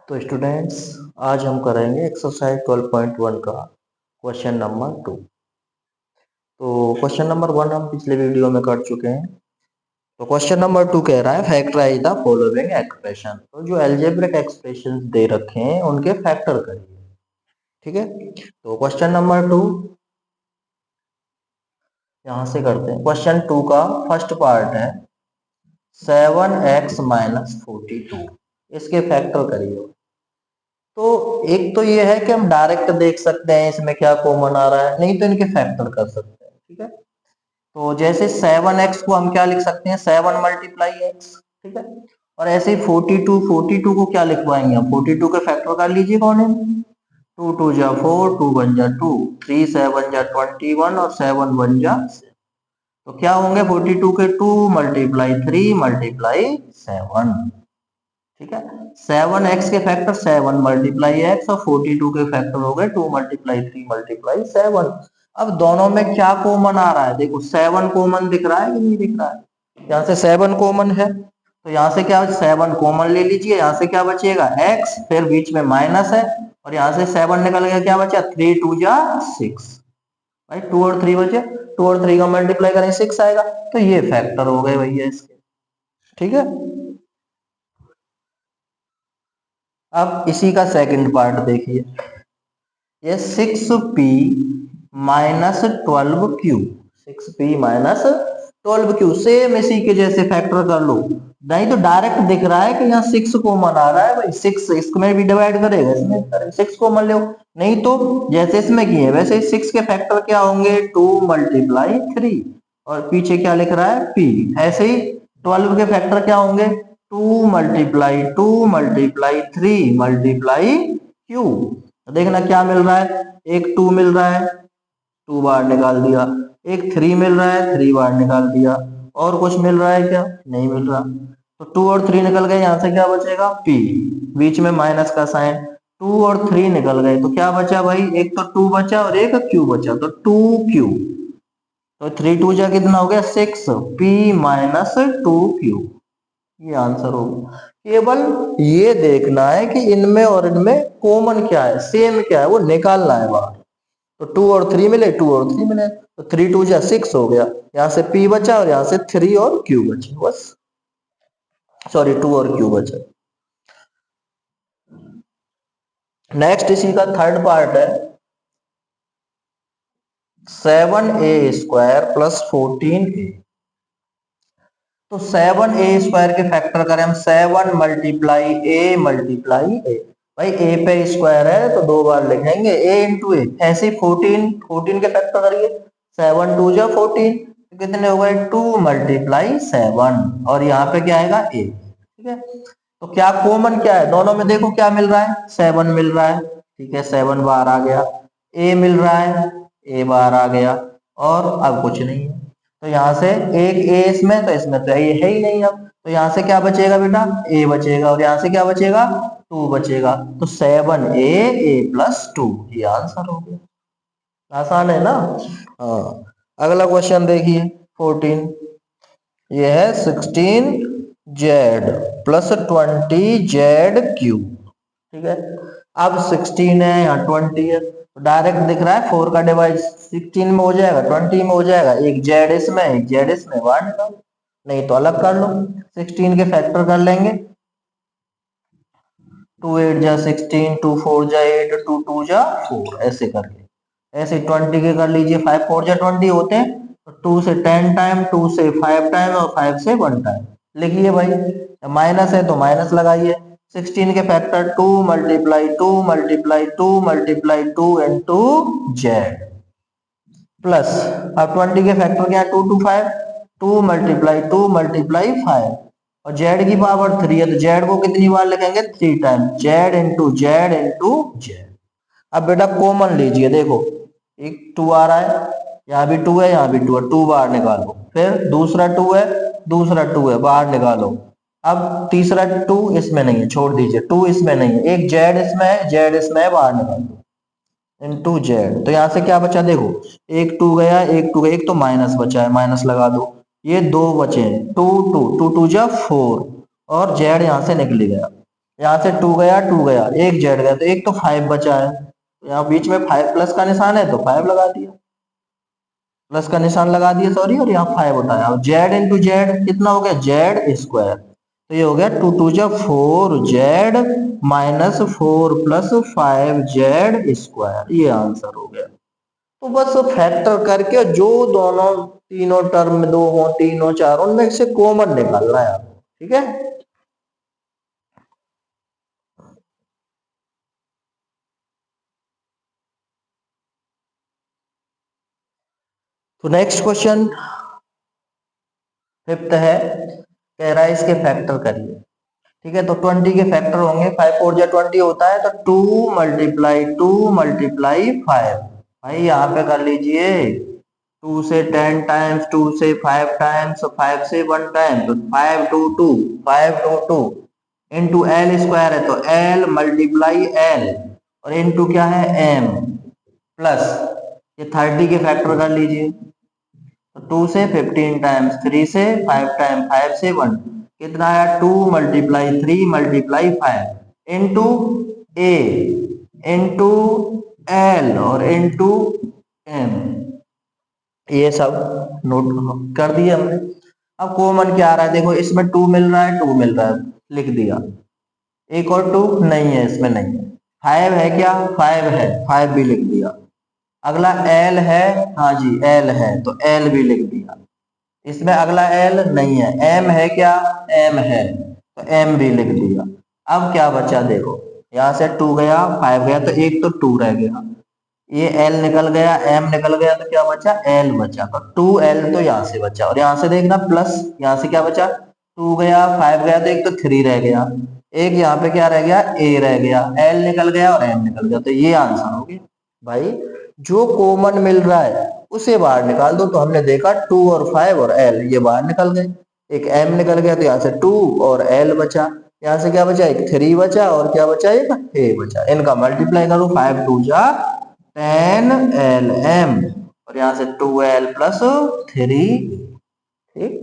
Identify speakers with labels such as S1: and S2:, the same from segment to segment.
S1: तो स्टूडेंट्स, आज हम करेंगे एक्सरसाइज 12.1 का क्वेश्चन नंबर 2। तो क्वेश्चन नंबर 1 हम पिछले वीडियो में कर चुके हैं। तो क्वेश्चन नंबर 2 कह रहा है फैक्टराइज द फॉलोइंग एक्सप्रेशन। तो जो अलजेब्रिक एक्सप्रेशन दे रखे हैं उनके फैक्टर करिए। ठीक है, तो क्वेश्चन नंबर 2 यहां से करते हैं। क्वेश्चन 2 का फर्स्ट पार्ट है 7x माइनस 42, इसके फैक्टर करिए। तो एक तो ये है कि हम डायरेक्ट देख सकते हैं इसमें क्या कॉमन आ रहा है, नहीं तो इनके फैक्टर कर सकते हैं। ठीक है, तो जैसे 7x को हम क्या लिख सकते हैं, 7 मल्टीप्लाई एक्स। ठीक है, और ऐसे ही 42 को क्या लिखवाएंगे हम, 42 के फैक्टर कर लीजिए कौन है, 2 2 जा 4, 2 1 जा 2, 3 7 जा 21 और 7 1 जा 7। तो क्या होंगे 42 के 2 मल्टीप्लाई 3 मल्टीप्लाई 7। ठीक है, 7x के फैक्टर 7 मल्टीप्लाई एक्स और 42 के फैक्टर हो गए 2 मल्टीप्लाई 3 मल्टीप्लाई 7। अब दोनों में क्या कॉमन आ रहा है, देखो 7 कॉमन दिख रहा है कि नहीं दिख रहा है, यहाँ से 7 कॉमन है तो यहाँ से क्या 7 कॉमन ले लीजिए, यहाँ से क्या बचेगा x, फिर बीच में माइनस है और यहाँ से 7 निकल गया, क्या बचा 3 2 जा 6 भाई, 2 और 3 बचे, 2 और 3 का मल्टीप्लाई करें 6 आएगा। तो ये फैक्टर हो गए भैया इसके। ठीक है, अब इसी का सेकंड पार्ट देखिए, ये 6p minus 12q, 6p minus 12q same इसी के जैसे फैक्टर कर लो। नहीं तो डायरेक्ट दिख रहा है कि यहाँ 6 कॉमन आ रहा है भाई, 6 इसमें भी डिवाइड करेगा, इसमें 6 कॉमन लो। नहीं तो जैसे इसमें किए वैसे 6 के फैक्टर क्या होंगे, 2 मल्टीप्लाई 3 और पीछे क्या लिख रहा है p। ऐसे ही 12 के फैक्टर क्या होंगे, 2 मल्टीप्लाई 2 मल्टीप्लाई 3 मल्टीप्लाई q। देखना क्या मिल रहा है, एक 2 मिल रहा है 2 बार निकाल दिया, एक 3 मिल रहा है 3 बार निकाल दिया, और कुछ मिल रहा है क्या, नहीं मिल रहा। तो 2 और 3 निकल गए, यहाँ से क्या बचेगा p, बीच में माइनस का साइन, 2 और 3 निकल गए तो क्या बचा भाई, एक तो 2 बचा और एक q बचा, तो 2q। तो 3 2 जा कितना हो गया 6, p माइनस 2q, ये आंसर होगा। केवल ये देखना है कि इनमें और इनमें कॉमन क्या है, सेम क्या है, वो निकालना है बाहर। तो 2 और 3 मिले, 2 और 3 मिले, तो 3 2 जा 6 हो गया, यहाँ से p बचा और यहाँ से 3 और q बचे, बस सॉरी 2 और q बचा। नेक्स्ट इसी का थर्ड पार्ट है 7a² प्लस 14a। तो 7a² के फैक्टर करें हम, 7 मल्टीप्लाई a मल्टीप्लाई a, भाई a पे स्क्वायर है तो 2 बार लिखेंगे a इंटू ए। ऐसे 14 के फैक्टर करिए, 7 2 जा 14, तो कितने हो गए 2 मल्टीप्लाई 7 और यहाँ पे क्या आएगा a। ठीक है, तो क्या कॉमन क्या है दोनों में, देखो क्या मिल रहा है 7 मिल रहा है, ठीक है 7 बार आ गया, a मिल रहा है a बार आ गया, और अब कुछ नहीं है। तो यहाँ से एक ए इसमें, तो इसमें तो ये है ही नहीं। अब तो यहाँ से क्या बचेगा बेटा, ए बचेगा, और यहाँ से क्या बचेगा 2 बचेगा, तो 7a प्लस 2, ये आंसर हो गया। आसान है ना। हाँ, अगला क्वेश्चन देखिए 14, ये है 16z प्लस 20zq। ठीक है, अब 16 है यहाँ 20 है, तो डायरेक्ट दिख रहा है 4 का डिवाइड 16 में हो जाएगा 20 में हो जाएगा, एक z इसमें एक z इसमें, बाहर निकालो, नहीं तो अलग कर लो। 16 के फैक्टर कर लेंगे, 2 8 जा 16, 2 4 जा 8, 2 2 जा 4, ऐसे करके। ऐसे 20 के कर लीजिए, 5 4 जा 20 होते हैं, तो 2 से 10 टाइम, 2 से 5 टाइम और 5 से 1 टाइम लिखिए भाई। माइनस है तो माइनस लगाइए, 16 के factor 2 multiply 2 multiply 2 multiply 2 into z, plus अब 20 के फैक्टर क्या है 2 2 5, 2 मल्टीप्लाई 2 मल्टीप्लाई 5, और जेड की पावर 3 है तो जेड को कितनी बार लिखेंगे 3 time, Z into z into Z. अब बेटा कॉमन लीजिए, देखो एक 2 आ रहा है, यहाँ भी 2 है यहाँ भी 2 है, 2 बाहर निकालो, फिर दूसरा 2 है दूसरा 2 है, बाहर निकालो। अब तीसरा 2 इसमें नहीं है, छोड़ दीजिए, 2 इसमें नहीं है, एक जेड इसमें है जेड इसमें है, बाहर निकाल दो इनटू जेड। तो यहाँ से क्या बचा, देखो एक 2 गया एक 2 गया, एक तो माइनस बचा है, माइनस लगा दो, ये 2 बचे हैं, 2 2 2 2 जा 4 और जेड यहाँ से निकल गया, यहाँ से 2 गया 2 गया, एक जेड गया, तो एक तो 5 बचा है, तो यहाँ बीच में 5 प्लस का निशान है तो 5 लगा दिया, प्लस का निशान लगा दिया सॉरी, और यहाँ 5 होता है। अब जेड इंटू जेड कितना हो गया, जेड स्क्वायर, तो ये हो गया 2 2 जा 4 Z minus 4 plus 5 Z square, ये आंसर हो गया। तो बस फैक्टर करके जो दोनों तीनों टर्म दो हो, तीनों चार, उनमें से कॉमन निकालना है आपको, ठीक है। तो नेक्स्ट क्वेश्चन फिफ्थ है, कह रहा है इसके फैक्टर करिए, ठीक है। तो 20 के फैक्टर होंगे, 5 4 जा 20 होता है, तो 2 मल्टीप्लाई 2 मल्टीप्लाई 5, भाई यहाँ पे कर लीजिए, 2 से 10 टाइम्स, 2 से 5 टाइम्स, 5 से 1 टाइम, तो 5 2 2 5 2 2 इंटू एल स्क्वायर है, तो एल मल्टीप्लाई एल, और इंटू क्या है एम, प्लस ये 30 के फैक्टर कर लीजिए, तो 2 से 15 टाइम्स, 3 से 5 टाइम, 5 से 1, कितना आया 2 मल्टीप्लाई 3 मल्टीप्लाई 5 इंटू ए इंटू एल और इंटू एम, ये सब नोट कर दिए हमने। अब कॉमन क्या आ रहा है, देखो इसमें 2 मिल रहा है, 2 मिल रहा है, लिख दिया। एक और 2 नहीं है, इसमें नहीं है। 5 है क्या, 5 है, 5 भी लिख दिया। अगला एल है, हाँ जी एल है, तो एल भी लिख दिया। इसमें अगला एल नहीं है, एम है क्या, एम है, तो एम भी लिख दिया। अब क्या बचा देखो, यहाँ से 2 गया 5 गया, तो एक तो 2 रह गया, ये एल निकल गया, एम निकल गया, तो क्या बचा, एल बचा, तो 2l तो यहाँ से बचा, और यहाँ से देखना प्लस, यहाँ से क्या बचा, 2 गया 5 गया, तो एक तो 3 रह गया, एक यहाँ पे क्या रह गया, ए रह गया, एल निकल गया और एम निकल गया, तो ये आंसर हो गया। भाई जो कॉमन मिल रहा है उसे बाहर निकाल दो, तो हमने देखा 2 और 5 और एल ये बाहर निकल गए, एक एम निकल गया, तो यहाँ से 2 और एल बचा, यहाँ से क्या बचा, एक 3 बचा, और क्या बचा, एक ए बचा। इनका मल्टीप्लाई करो, 5 2 जा 10 एल एम, और यहाँ से 2l प्लस 3, ठीक।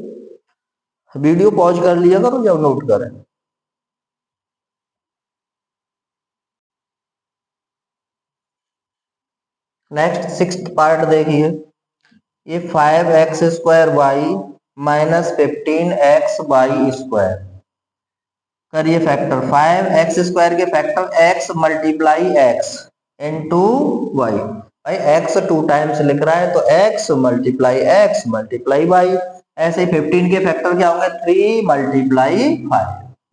S1: वीडियो पॉज कर लिया करो जब नोट करें। नेक्स्ट सिक्स्थ पार्ट देखिए, ये 5x square y minus 15x y square, करिए फैक्टर। 5x स्क्वायर के factor x multiply x into y, भाई x 2 टाइम्स लिख रहा है, तो x मल्टीप्लाई वाई। ऐसे ही 15 के फैक्टर क्या होंगे, 3 मल्टीप्लाई 5,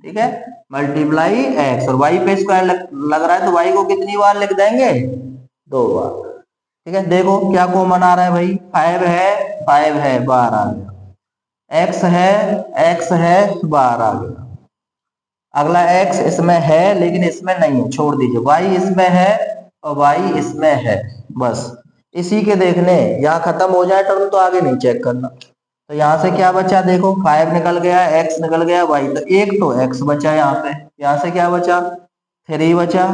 S1: ठीक है, मल्टीप्लाई x, और y पे स्क्वायर लग रहा है, तो y को कितनी बार लिख देंगे, 2 बार, ठीक है। देखो क्या कॉमन आ रहा है भाई, 5 है बाहर आ गया, x है बाहर आ गया, अगला x इसमें है लेकिन इसमें नहीं है, छोड़ दीजिए, y इसमें है और y इसमें है, बस इसी के देखने, यहाँ खत्म हो जाए टर्म तो आगे नहीं चेक करना। तो यहाँ से क्या बचा देखो, 5 निकल गया, x निकल गया, y, तो एक तो x बचा यहाँ पे, यहाँ से क्या बचा, 3 बचा,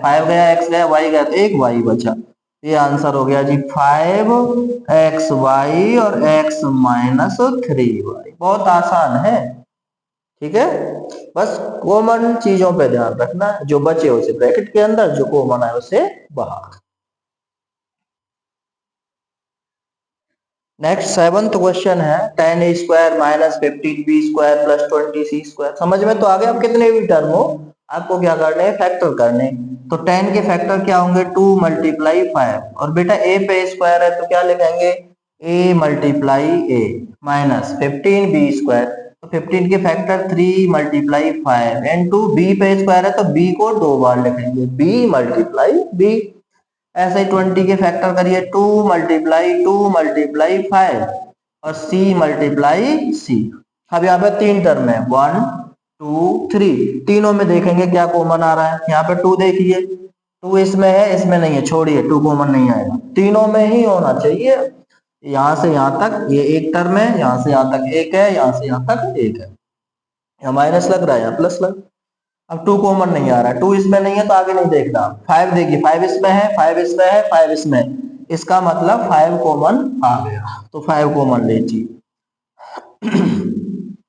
S1: 5 गया, x गया, y गया, तो एक y बचा। ये आंसर हो गया जी 5xy और x माइनस 3y, बहुत आसान है, ठीक है। बस कॉमन चीजों पे ध्यान रखना, जो बचे उसे ब्रैकेट के अंदर, जो कॉमन है उसे बाहर। नेक्स्ट 7th क्वेश्चन है, 10 square minus 15b square plus 20c square. समझ में तो आ गया, अब कितने भी टर्म हो आपको क्या करने हैं, फैक्टर करने। तो 10 के फैक्टर क्या होंगे, 2 मल्टीप्लाई 5, और बेटा a पे स्क्वायर है तो क्या लिखेंगे, a multiply a, minus 15b square, तो 15 के फैक्टर 3 मल्टीप्लाई 5 इंटू b पे स्क्वायर है, तो b को 2 बार लिखेंगे, b मल्टीप्लाई b। ऐसे ही 20 के फैक्टर करिए, 2 मल्टीप्लाई 5 और c मल्टीप्लाई c। अब यहाँ पे 3 टर्म है, 1 2 3, तीनों में देखेंगे क्या कॉमन आ रहा है। यहाँ पे 2 देखिए, 2 इसमें है, इसमें नहीं है, छोड़िए 2 कॉमन नहीं आएगा, तीनों में ही होना चाहिए। यहाँ से यहाँ तक ये एक टर्म है, यहाँ से यहाँ तक एक है, यहाँ से यहाँ तक एक है, यहाँ माइनस लग रहा है, यहाँ प्लस लग। अब 2 कॉमन नहीं आ रहा है, 2 इसमें नहीं है तो आगे नहीं देखना। 5 देखिए, 5 इसमें है, 5 इसमें है, 5 इसमें, इसका मतलब 5 कॉमन आ गया, तो 5 कॉमन लीजिए।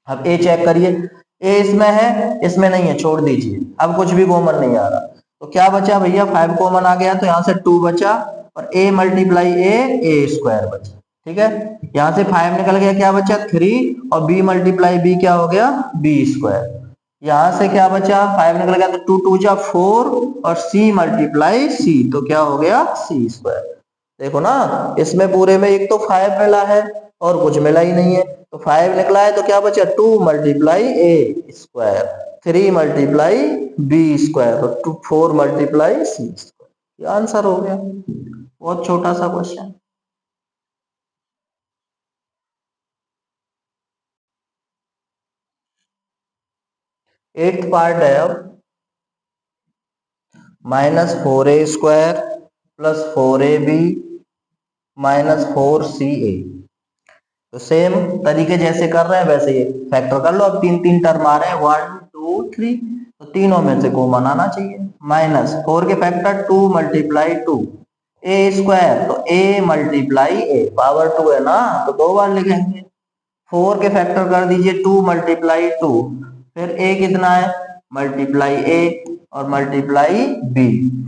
S1: अब ए चेक करिए, ए इसमें है, इसमें नहीं है, छोड़ दीजिए, अब कुछ भी कॉमन नहीं आ रहा। तो क्या बचा भैया, 5 कॉमन आ गया, तो यहाँ से 2 बचा, और a मल्टीप्लाई ए स्क्वायर बचा। ठीक है, यहाँ से 5 निकल गया, क्या बचा 3, और b मल्टीप्लाई b क्या हो गया, b स्क्वायर। यहाँ से क्या बचा, 5 निकल गया तो 2 2 जा 4, और c मल्टीप्लाई c, तो क्या हो गया c स्क्वायर। देखो ना, इसमें पूरे में एक तो 5 मिला है और कुछ मिला ही नहीं है, तो 5 निकला है तो क्या बचा 2 मल्टीप्लाई ए स्क्वायर, 3 मल्टीप्लाई बी स्क्वायर, और 4 मल्टीप्लाई सी स्क्वायर। ये आंसर हो गया, बहुत छोटा सा क्वेश्चन। एट्थ पार्ट है अब, -4a² plus 4ab minus 4ca। तो सेम तरीके जैसे कर रहे हैं वैसे ही फैक्टर कर लो। अब 3 3 टर्म आ रहे हैं, 1 2 3, तो तीनों में से कॉमन आना चाहिए। -4 के फैक्टर 2 मल्टीप्लाई 2 ए स्क्वायर, तो a मल्टीप्लाई ए, पावर 2 है ना, तो 2 बार लिखेंगे। 4 के फैक्टर कर दीजिए 2 मल्टीप्लाई 2, फिर a कितना है, मल्टीप्लाई a और मल्टीप्लाई b।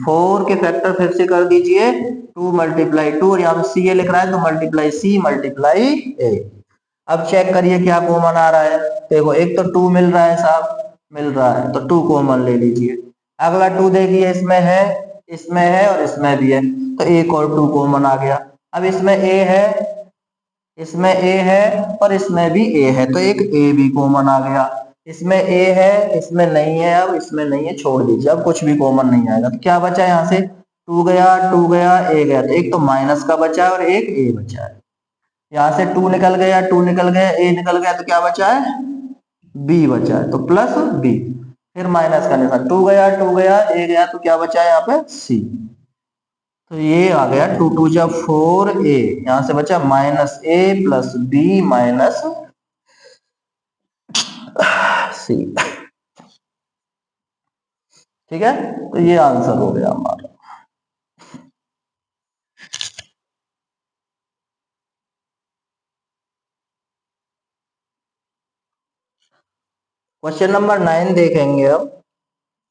S1: 4 के फैक्टर फिर से कर दीजिए 2 मल्टीप्लाई 2, और यहाँ पे सी ए लिख रहा है तो मल्टीप्लाई सी मल्टीप्लाई ए। अब चेक करिए क्या कॉमन आ रहा है। देखो एक तो 2 मिल रहा है साहब, मिल रहा है, तो 2 कॉमन ले लीजिए। अगला 2 देखिए, इसमें है और इसमें भी है, तो एक और 2 कॉमन आ गया। अब इसमें a है, इसमें a है और इसमें भी a है, तो एक a भी कॉमन आ गया। इसमें a है, इसमें नहीं है, अब इसमें नहीं है, छोड़ दीजिए, अब कुछ भी कॉमन नहीं आएगा। तो क्या बचा यहाँ से, 2 गया, 2 गया, a गया, तो एक तो माइनस का बचा है और एक a बचा है। यहाँ से 2 निकल गया, 2 निकल गया, a निकल गया, तो क्या बचा है, b बचा है, तो प्लस b, फिर माइनस का निशान, 2 गया, 2 गया, a गया, तो क्या बचा है यहाँ पे c। तो ये आ गया 2 2 जा 4a, यहां से बचा -a plus b minus c। ठीक है, तो ये आंसर हो गया हमारा। क्वेश्चन नंबर 9 देखेंगे अब,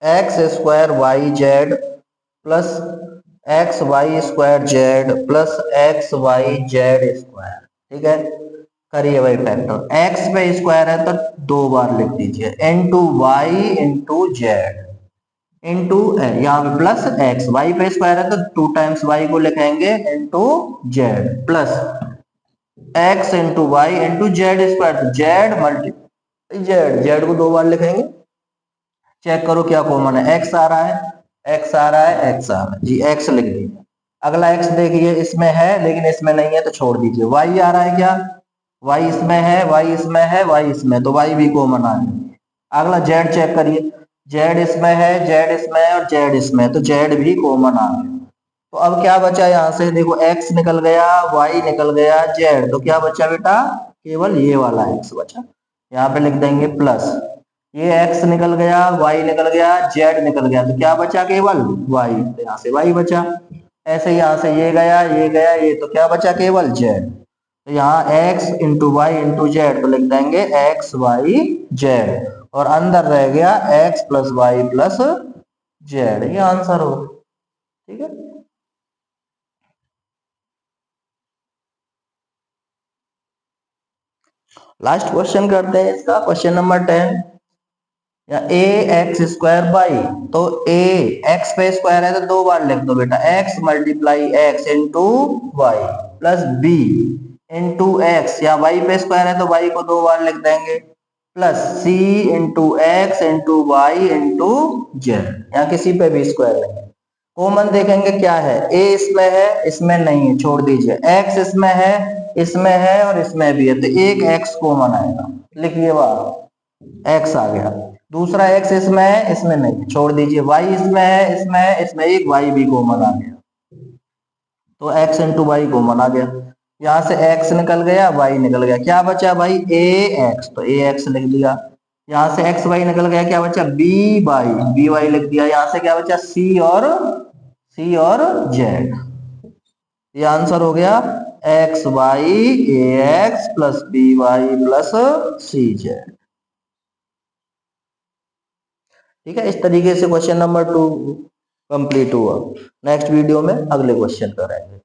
S1: x² yz plus xy² z plus xyz²। ठीक है, करिए भाई फैक्टर। x पे स्क्वायर है तो 2 बार लिख दीजिए, into y into z into यहाँ पे प्लस x, y पे स्क्वायर है तो 2 टाइम्स y को लिखेंगे into z, plus x into y into z square, तो जेड मल्टी जेड को 2 बार लिखेंगे। चेक करो क्या कॉमन है, x आ रहा है, x आ रहा है, x आ रहा है जी, x लिख दीजिए। अगला x देखिए, इसमें है लेकिन इसमें नहीं है, तो छोड़ दीजिए। y आ रहा है क्या, y इसमें है, y इसमें है, y इसमें, तो y भी कॉमन आ गया। अगला z चेक करिए, z इसमें है, z इसमें है और z इसमें है, तो z भी कॉमन आ गया। तो अब क्या बचा यहाँ से, देखो x निकल गया, y निकल गया, z, तो क्या बचा बेटा, केवल ये वाला x बचा। यहाँ पे लिख देंगे प्लस, ये x निकल गया, y निकल गया, z निकल गया, तो क्या बचा, केवल y, तो यहाँ से y बचा। ऐसे यहाँ से ये गया, ये गया, ये, तो क्या बचा, केवल z। तो यहाँ x into y into z, तो लिख देंगे x y z, और अंदर रह गया x plus y plus z, ये आंसर हो। ठीक है, लास्ट क्वेश्चन करते हैं इसका, क्वेश्चन नंबर 10। या ax² बाई, तो a x पे स्क्वायर है तो 2 बार लिख दो बेटा, x multiply x into y plus b into x, या y पे स्क्वायर है तो y को 2 बार लिख देंगे, plus c into x into y into z, यहाँ किसी पे भी स्क्वायर नहीं है। कॉमन देखेंगे क्या है, a इसमें है, इसमें नहीं है, छोड़ दीजिए, x इसमें है, इसमें है और इसमें भी है, तो एक x कॉमन आएगा, लिखिए वाह x आ गया। दूसरा x इसमें है, इसमें नहीं, छोड़ दीजिए, y इसमें है, इसमें है, इसमें एक y भी कॉमन आ गया, तो x इंटू वाई कॉमन आ गया। यहाँ से x निकल गया, y निकल गया, क्या बचा भाई, ax, तो ax लिख दिया। यहाँ से x y निकल गया, क्या बचा, by लिख दिया। यहाँ से क्या बचा, c और z। ये आंसर हो गया x y a x plus b y plus c z. ठीक है, इस तरीके से क्वेश्चन नंबर 2 कंप्लीट हुआ। नेक्स्ट वीडियो में अगले क्वेश्चन करेंगे।